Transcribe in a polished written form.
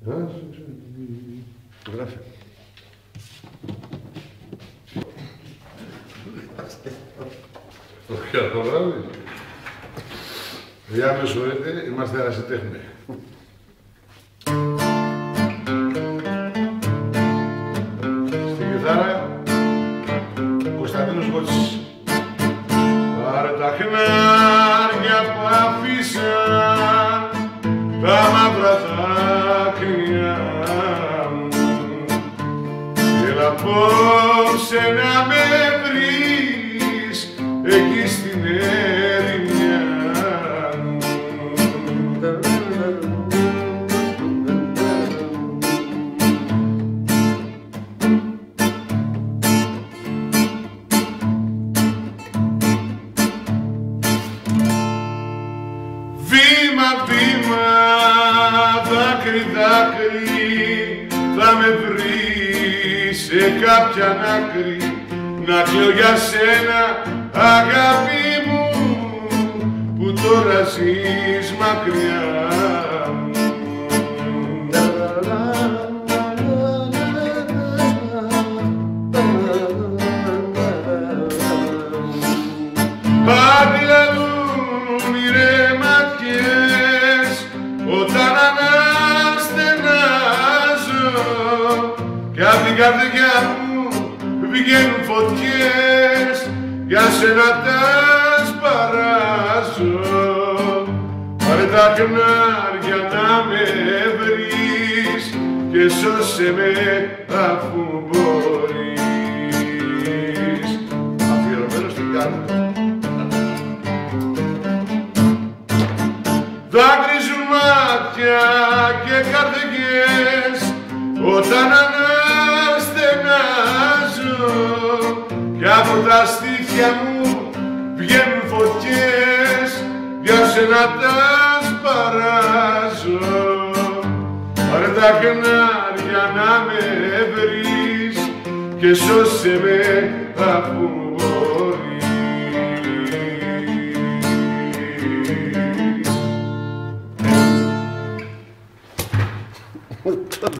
Γράφει. Το καταλάβει. Για με σωρείτε, είμαστε ερασιτέχνη. Στην κιθάρα, Κωνσταντίνος Γότσης. Πάρε τα χνάρια που αφήσαν τα μαύρα δάκρυα μου. Έλα απόψε να με βρεις εκεί στην ερημιά μου. Βήμα, βήμα, δάκρυ, δάκρυ, θα με βρεις σε κάποιαν άκρη να κλαίω για σένα, αγάπη μου, που τώρα ζεις μακριά μου. Αντιλαλούν οι ρε ματιές όταν αναστενάζω κι απ' την καρδιά μου βγαίνουν φωτιές για σένα τα σπαράζω. Πάρε τα χνάρια να με βρεις και σώσε με αφού μπορείς. Αφιερωμένο στην κάρτα. Δάκρυζουν μάτια και καρδιές όταν αναστενάζω κι από τα στήθια μου βγαίνουν φωτιές για σένα τα σπαράζω. Πάρε τα χνάρια να με βρεις και σώσε με αφού